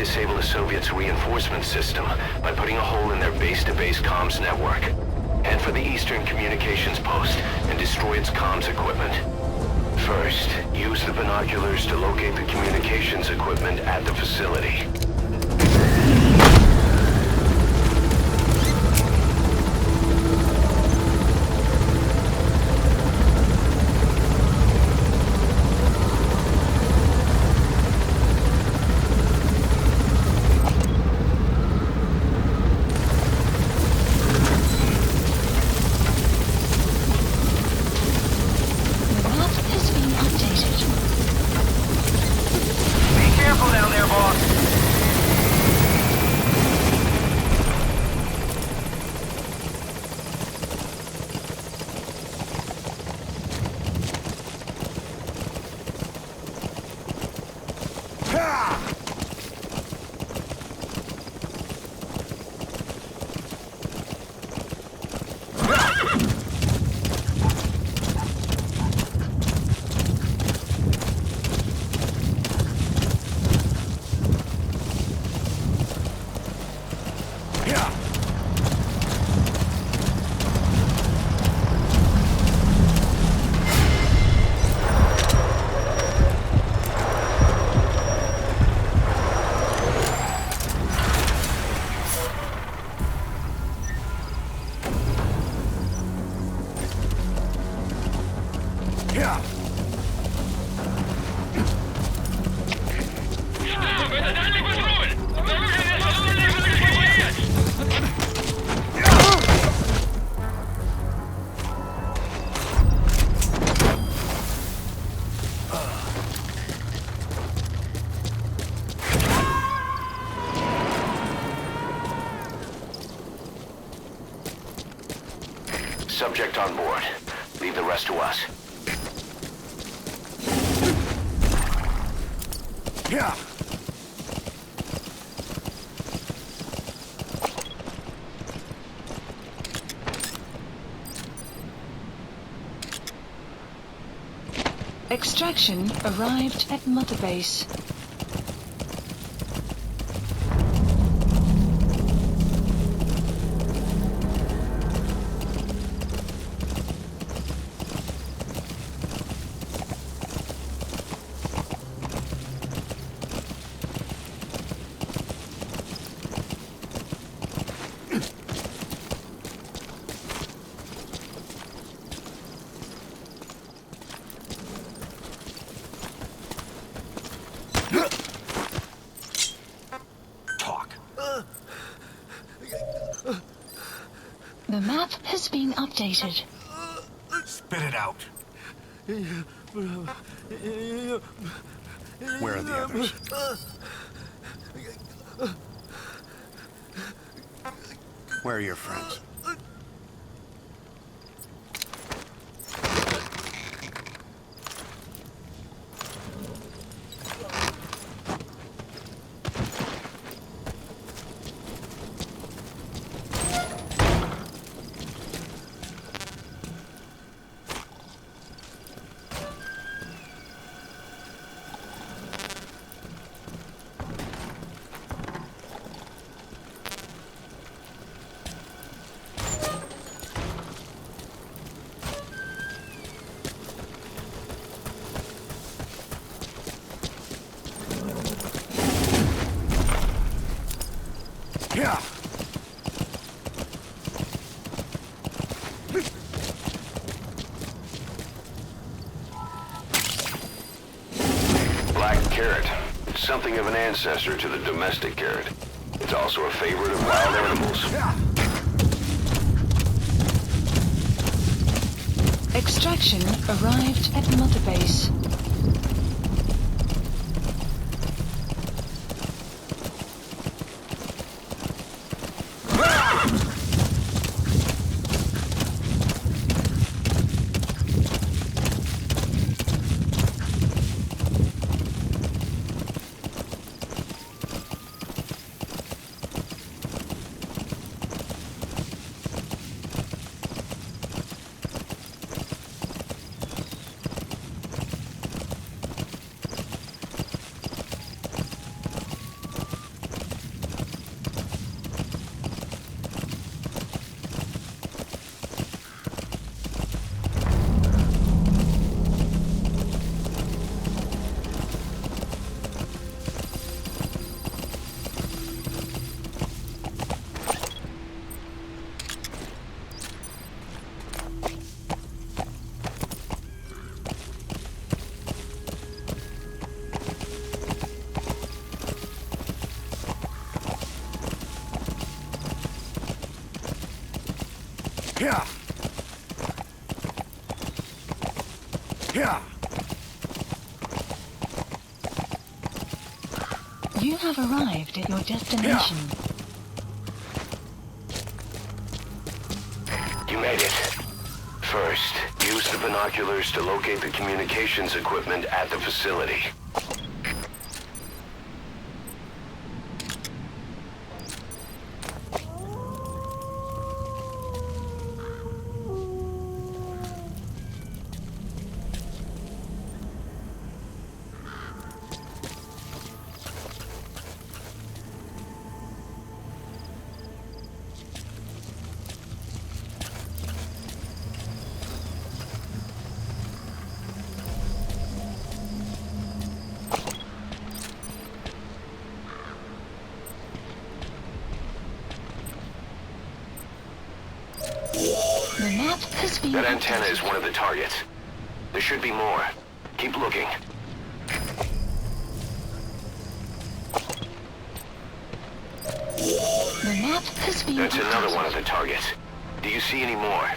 disable the Soviets' reinforcement system by putting a hole in their base-to-base comms network. Head for the eastern communications post and destroy its comms equipment. First, use the binoculars to locate the communications equipment at the facility. Subject on board. Leave the rest to us. Yeah. Extraction arrived at Mother Base. The map has been updated. Spit it out. Where are the others? Where are your friends? Yeah. Black carrot. It's something of an ancestor to the domestic carrot. It's also a favorite of wild animals. Extraction arrived at Mother Base. Yeah. Yeah. You have arrived at your destination. You made it. First, use the binoculars to locate the communications equipment at the facility. The map has been That antenna updated. is one of the targets. There should be more. Keep looking. The map has been That's another updated. one of the targets. Do you see any more?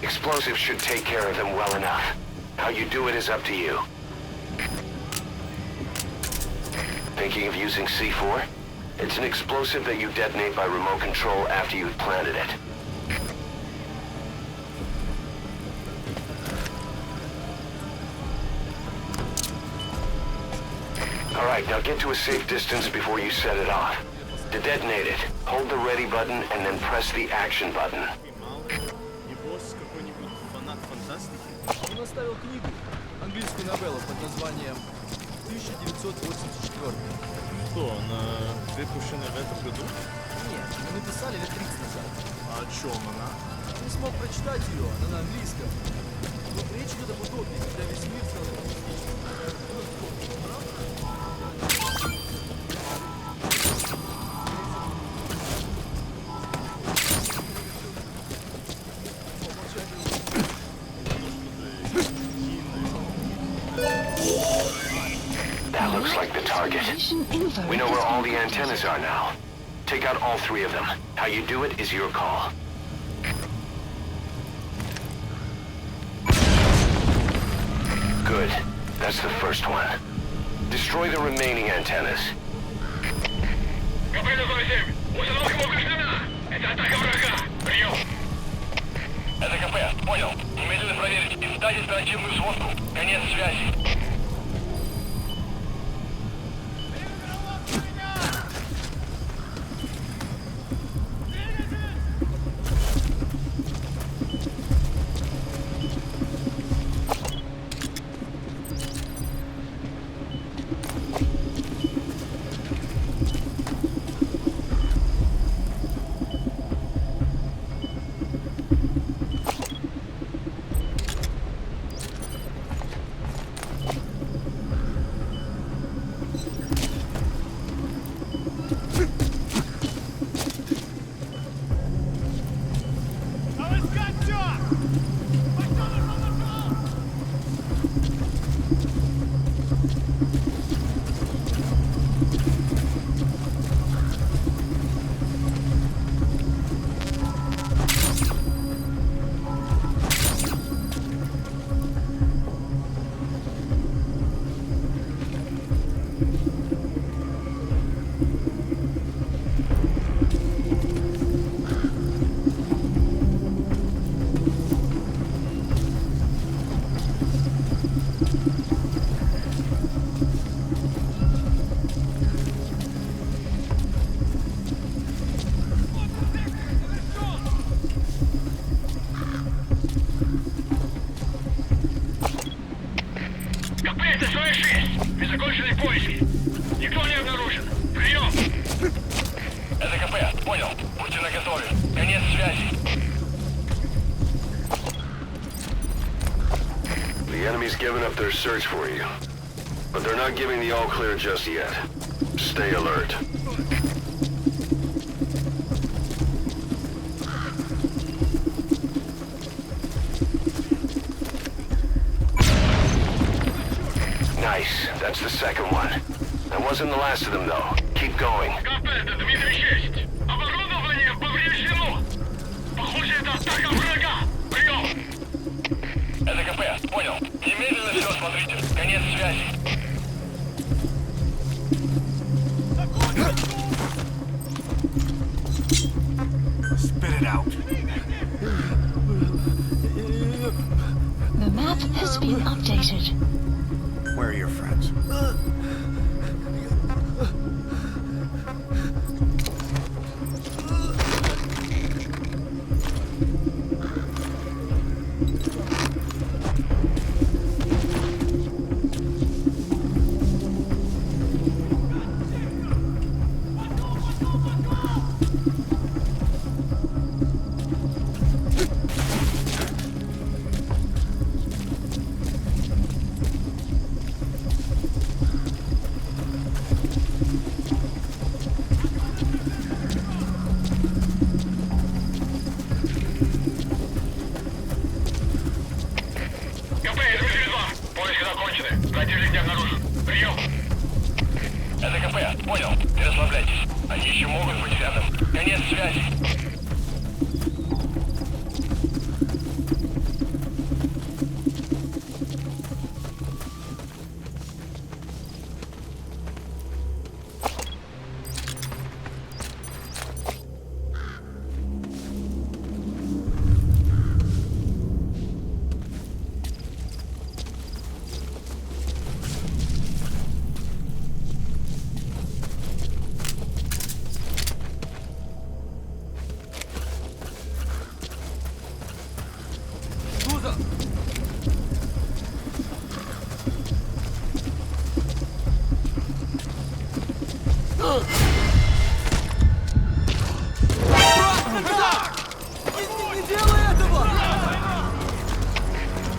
Explosives should take care of them well enough. How you do it is up to you. Thinking of using C4? It's an explosive that you detonate by remote control after you've planted it. Alright, now get to a safe distance before you set it off. To detonate it, hold the ready button and then press the action button. И босс какой-нибудь фанат фантастики. Он оставил книгу, английскую новеллу под названием 1984. Что, она выпущена в этом году? Нет, мы написали лет 30 назад. А о чем она? Не смог прочитать ее, она на английском. Но речь идет об утопии, когда весь мир стал фантастичным. That looks like the target. Position info We know where has all been the updated. antennas are now. Take out all three of them. How you do it is your call. Good. That's the first one. Destroy the remaining antennas. Это КП, понял. Немедленно проверить и сдать оперативную сводку. Конец связи. enemy's given up their search for you. But they're not giving the all-clear just yet. Stay alert. Nice. That's the second one. That wasn't the last of them, though. Keep going. КП, это Дмитрий 6. Оборудование повреждено. Похоже, это атака врага. Прием. Это КП, понял. Немедленно все осмотрите. Конец связи. Spit it out. The map has been updated. Where are your friends? КП, это Дмитрий 2. Поиски закончены. Противник не обнаружен. Прием. Это КП, понял. Не расслабляйтесь. Они еще могут быть рядом. Конец связи.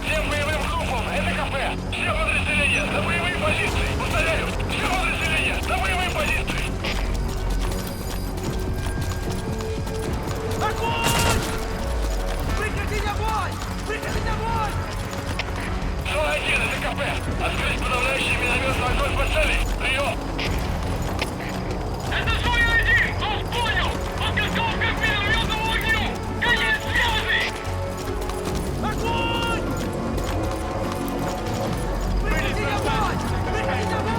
Всем боевым группам, это КП. Все подразделения на боевые позиции. Повторяю, все подразделения на боевые позиции. Огонь! Прекратить огонь! Прекратить огонь! Зона 1, это КП. Открыть подавляющий минометный огонь по цели. Прием. Это зона 1! Вас понял! Подготовка к минометному огню! Конец связи! Огонь! Прекратить огонь! Прекратить огонь!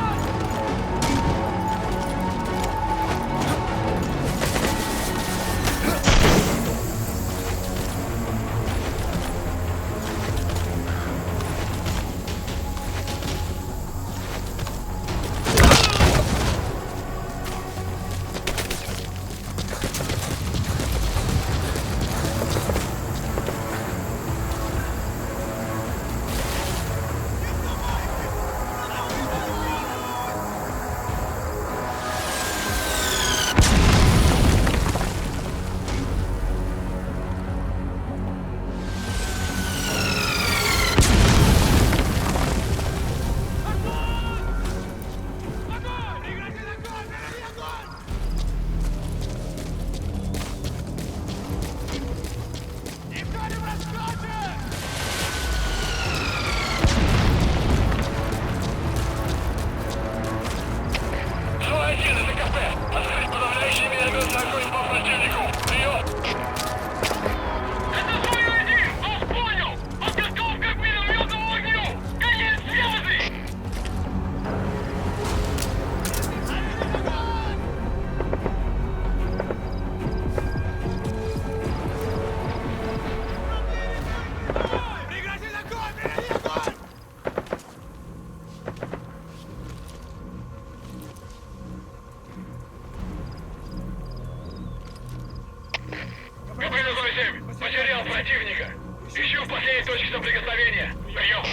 противника. Ищу последние точки соприкосновения. Прием.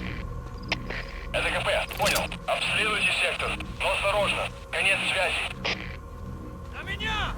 Это КП. Понял. Обследуйте сектор. Но осторожно. Конец связи. На меня!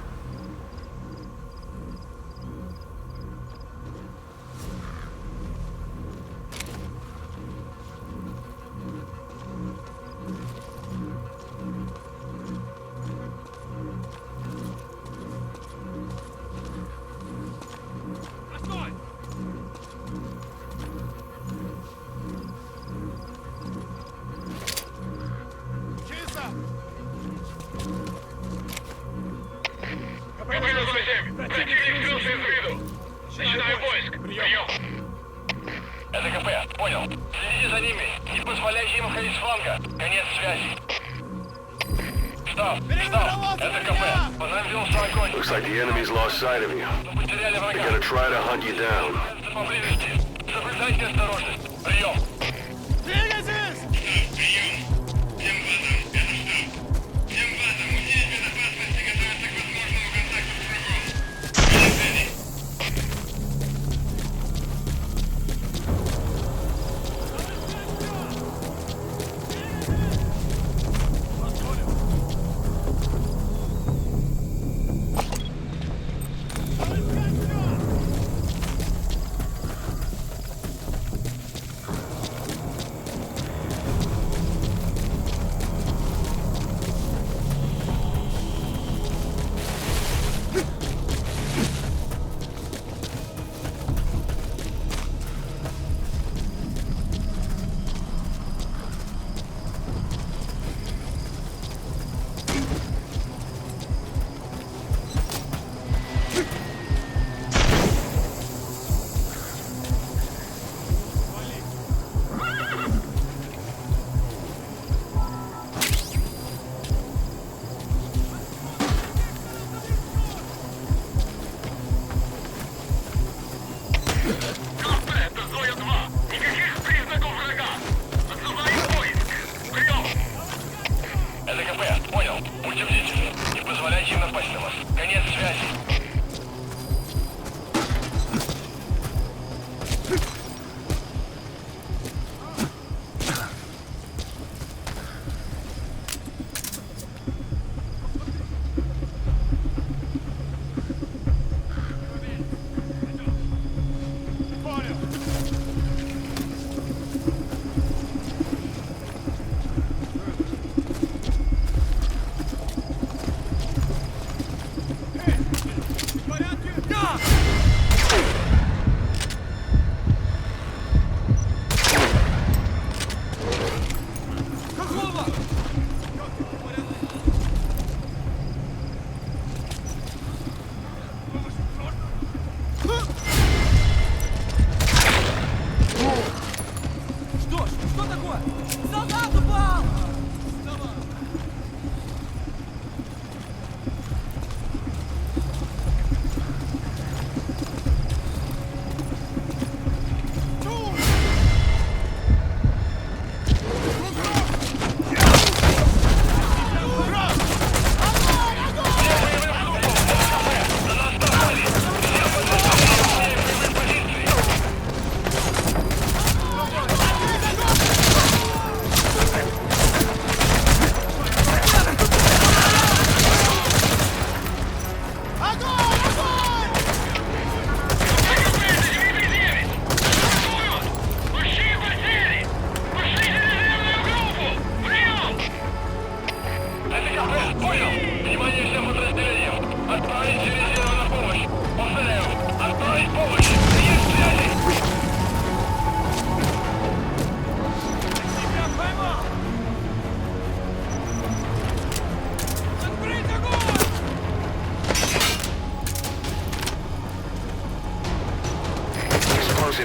КП-07. Противник скрылся из виду. Начинаю поиск. Прием. Это КП. Понял. Следите за ними. Не позволяйте им ходить с фланга. Конец связи. Стоп. Это КП. По нам велся огонь. Looks like the enemy's lost sight of you. Мы потеряли They're врага. gonna try to hunt you down. Поблизости. Соблюдайте осторожность. Прием.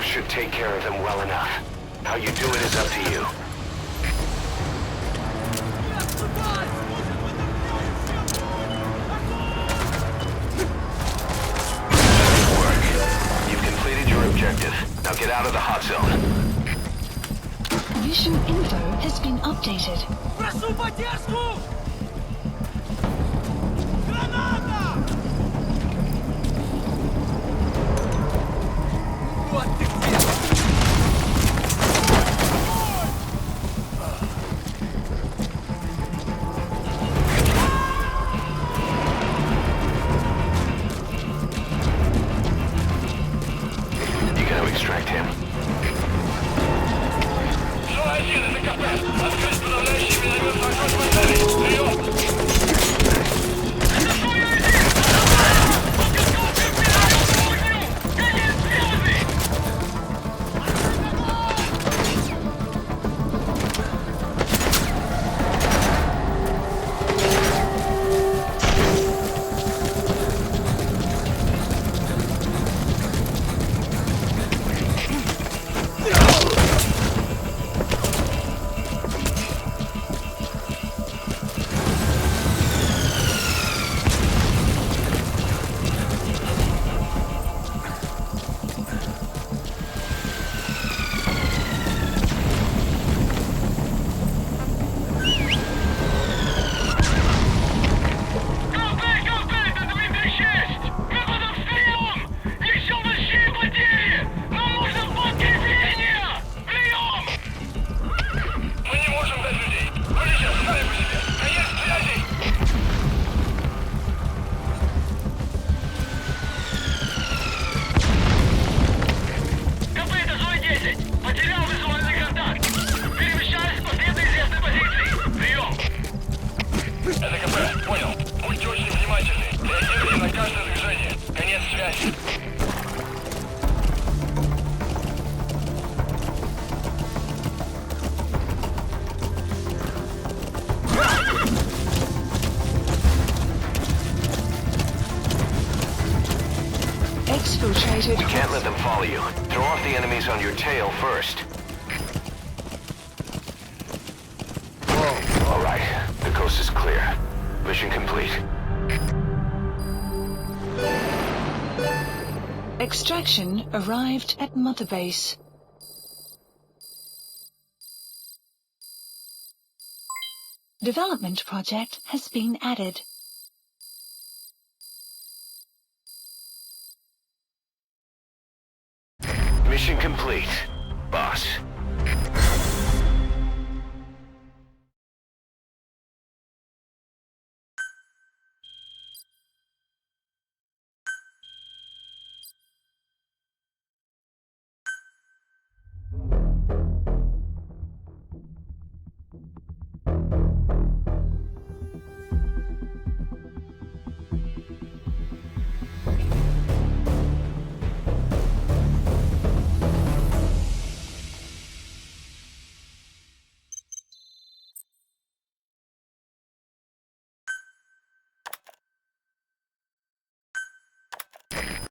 Should take care of them well enough. How you do it is up to you. Good work. You've completed your objective. Now get out of the hot zone. Mission info has been updated. Прошу поддержку! Граната! Вот ты где! You gonna extract him? Один, это КП. Открыть подавляющий миномет вокруг цели. Это КП, понял. Будьте очень внимательны. Реагируйте на каждое движение. Конец связи. Exfiltrated. You can't let them follow you. Throw off the enemies on your tail first. All right, the coast is clear. Mission complete. Extraction arrived at Mother Base. Development project has been added. Mission complete, boss.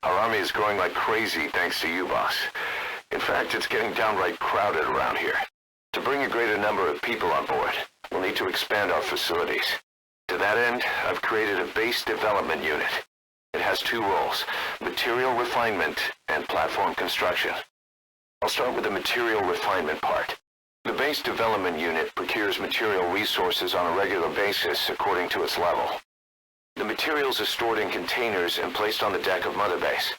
Our army is growing like crazy thanks to you, boss. In fact, it's getting downright crowded around here. To bring a greater number of people on board, we'll need to expand our facilities. To that end, I've created a base development unit. It has two roles, material refinement and platform construction. I'll start with the material refinement part. The base development unit procures material resources on a regular basis according to its level. The materials are stored in containers and placed on the deck of Mother Base.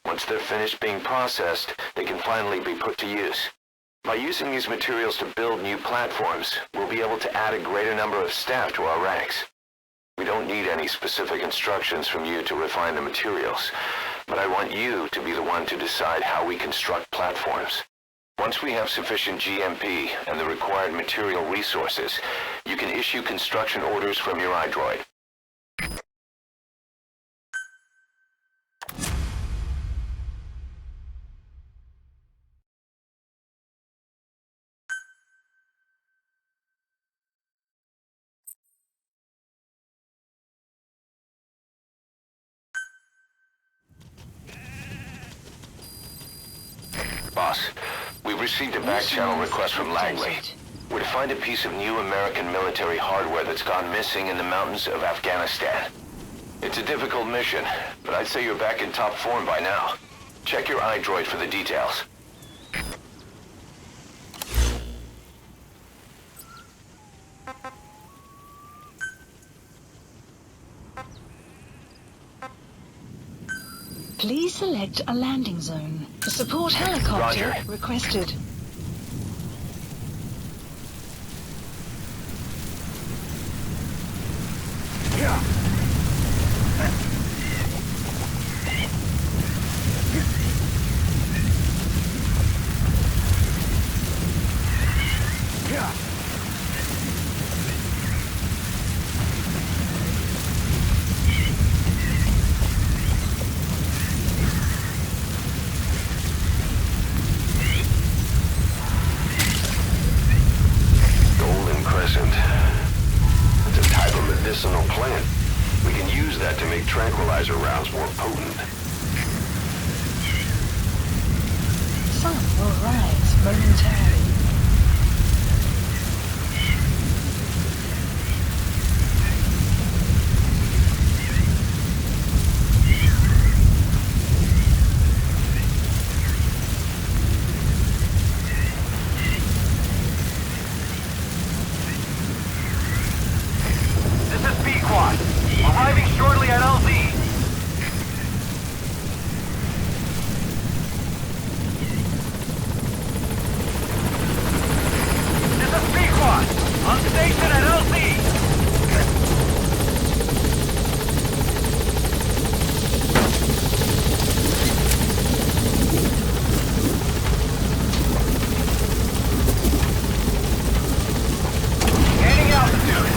Once they're finished being processed, they can finally be put to use. By using these materials to build new platforms, we'll be able to add a greater number of staff to our ranks. We don't need any specific instructions from you to refine the materials, but I want you to be the one to decide how we construct platforms. Once we have sufficient GMP and the required material resources, you can issue construction orders from your iDroid. Boss, we've received a back-channel request from Langley. We're to find a piece of new American military hardware that's gone missing in the mountains of Afghanistan. It's a difficult mission, but I'd say you're back in top form by now. Check your iDroid for the details. Please select a landing zone. A support helicopter Roger. requested. It's a type of medicinal plant. We can use that to make tranquilizer rounds more potent. Sun will rise momentarily. This is Ep.4. Arriving shortly at LZ. This is Ep.4. On station at LZ. Gaining altitude.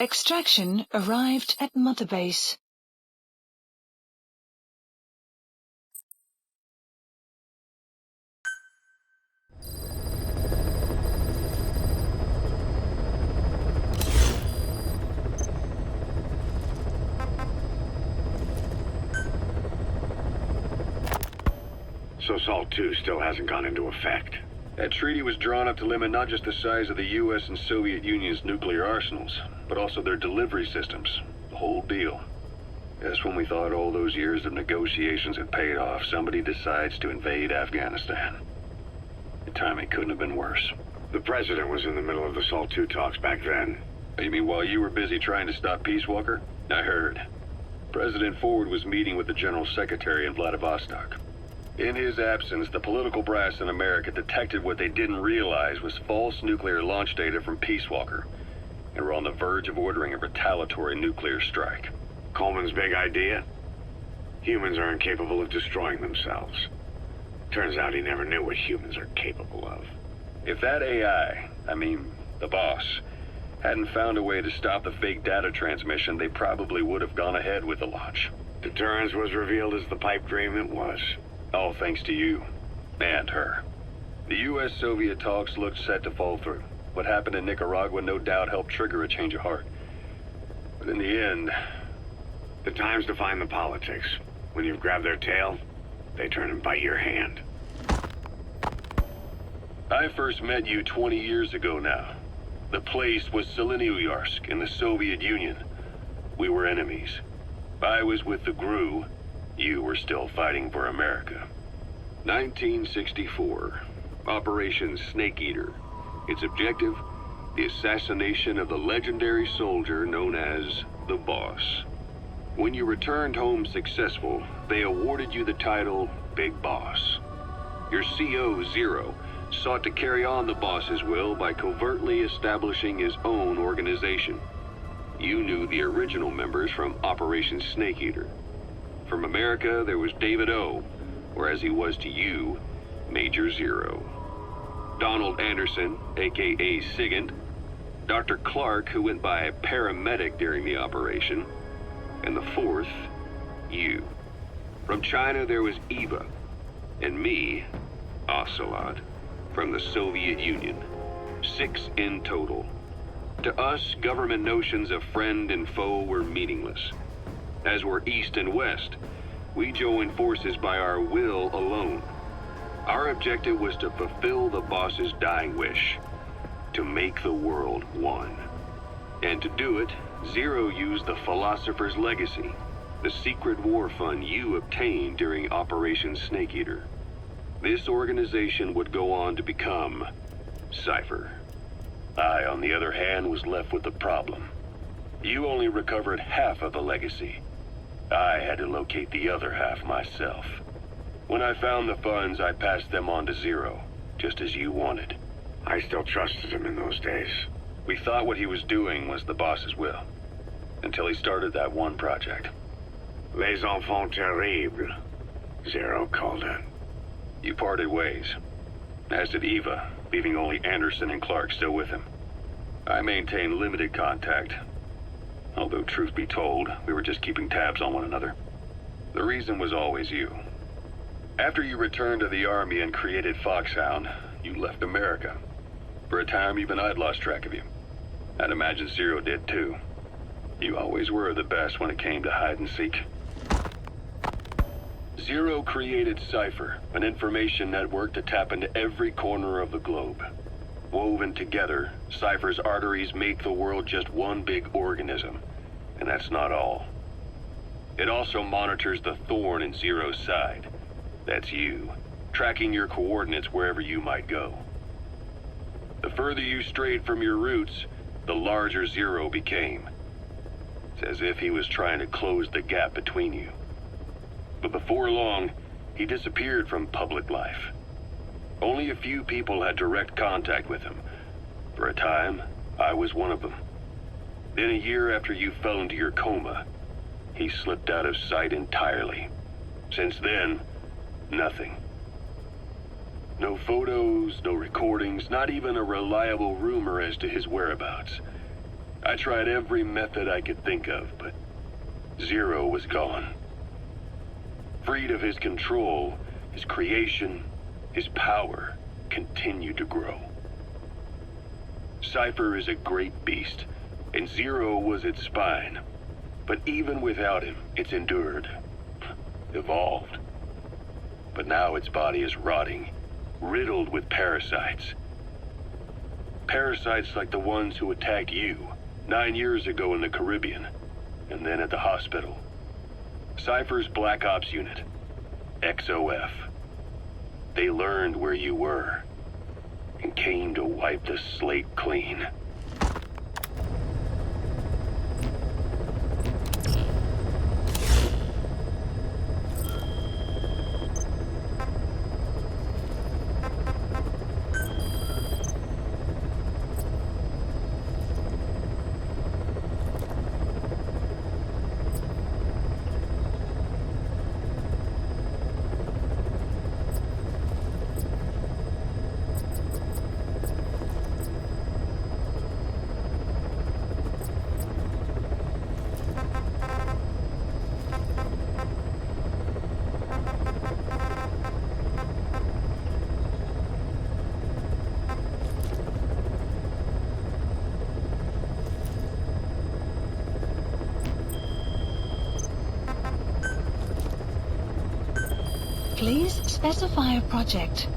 Extraction arrived at Mother Base. So SALT II still hasn't gone into effect. That treaty was drawn up to limit not just the size of the U.S. and Soviet Union's nuclear arsenals, but also their delivery systems. The whole deal. Just when we thought all those years of negotiations had paid off, somebody decides to invade Afghanistan. The timing couldn't have been worse. The president was in the middle of the SALT II talks back then. You mean while you were busy trying to stop Peace Walker? I heard. President Ford was meeting with the General Secretary in Vladivostok. In his absence, the political brass in America detected what they didn't realize was false nuclear launch data from Peace Walker, and were on the verge of ordering a retaliatory nuclear strike. Coleman's big idea? Humans are incapable of destroying themselves. Turns out he never knew what humans are capable of. If that AI, the boss, hadn't found a way to stop the fake data transmission, they probably would have gone ahead with the launch. Deterrence was revealed as the pipe dream it was. All thanks to you. And her. The U.S.-Soviet talks looked set to fall through. What happened in Nicaragua no doubt helped trigger a change of heart. But in the end... The time's to find the politics. When you've grabbed their tail, they turn and bite your hand. I first met you 20 years ago now. The place was Selenouyarsk in the Soviet Union. We were enemies. I was with the GRU. You were still fighting for America. 1964. Operation Snake Eater. Its objective? The assassination of the legendary soldier known as the Boss. When you returned home successful, they awarded you the title Big Boss. Your CO, Zero, sought to carry on the boss's will by covertly establishing his own organization. You knew the original members from Operation Snake Eater. From America, there was David O, or as he was to you, Major Zero. Donald Anderson, aka Sigint, Dr. Clark, who went by paramedic during the operation, and the fourth, you. From China, there was Eva, and me, Ocelot, from the Soviet Union. 6 in total. To us, government notions of friend and foe were meaningless. As were East and West, we joined forces by our will alone. Our objective was to fulfill the boss's dying wish, to make the world one. And to do it, Zero used the Philosopher's Legacy, the secret war fund you obtained during Operation Snake Eater. This organization would go on to become Cypher. I, on the other hand, was left with the problem. You only recovered half of the legacy. I had to locate the other half myself. When I found the funds, I passed them on to Zero, just as you wanted. I still trusted him in those days. We thought what he was doing was the boss's will, until he started that one project. Les enfants terribles, Zero called it. You parted ways, as did Eva, leaving only Anderson and Clark still with him. I maintained limited contact, although truth be told, we were just keeping tabs on one another. The reason was always you. After you returned to the Army and created Foxhound, you left America. For a time, even I'd lost track of you. I'd imagine Zero did too. You always were the best when it came to hide and seek. Zero created Cypher, an information network to tap into every corner of the globe. Woven together, Cypher's arteries make the world just one big organism. And that's not all. It also monitors the thorn in Zero's side. That's you, tracking your coordinates wherever you might go. The further you strayed from your roots, the larger Zero became. It's as if he was trying to close the gap between you. But before long, he disappeared from public life. Only a few people had direct contact with him. For a time, I was one of them. Then a year after you fell into your coma, he slipped out of sight entirely. Since then, nothing. No photos, no recordings, not even a reliable rumor as to his whereabouts. I tried every method I could think of, but Zero was gone. Freed of his control, his creation, his power continued to grow. Cypher is a great beast, and Zero was its spine. But even without him, it's endured, evolved. But now its body is rotting, riddled with parasites. Parasites like the ones who attacked you 9 years ago in the Caribbean, and then at the hospital. Cypher's Black Ops Unit, XOF. They learned where you were, and came to wipe the slate clean. Please specify a project.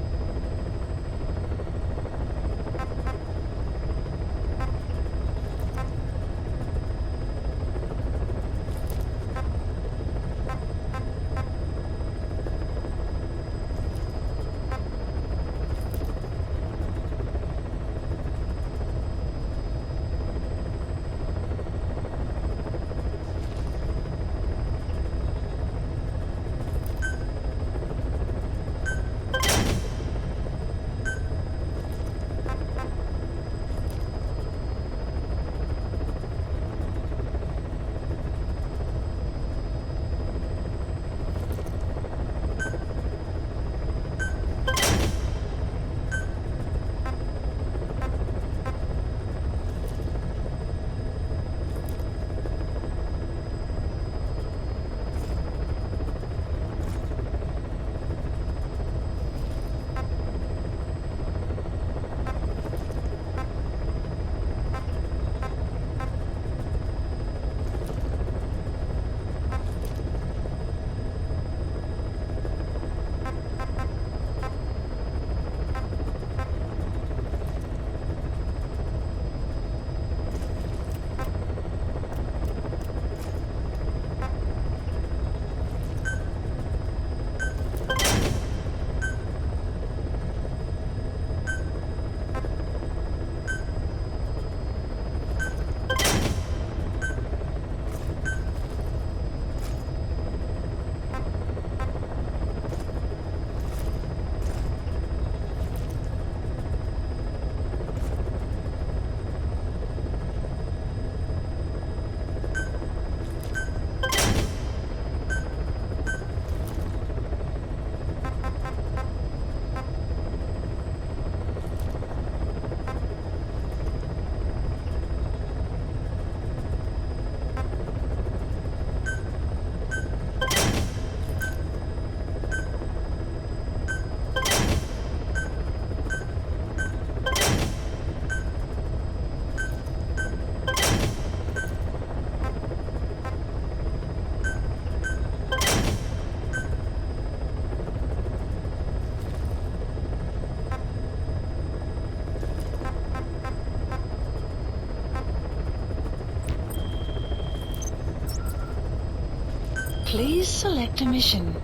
Please select a mission.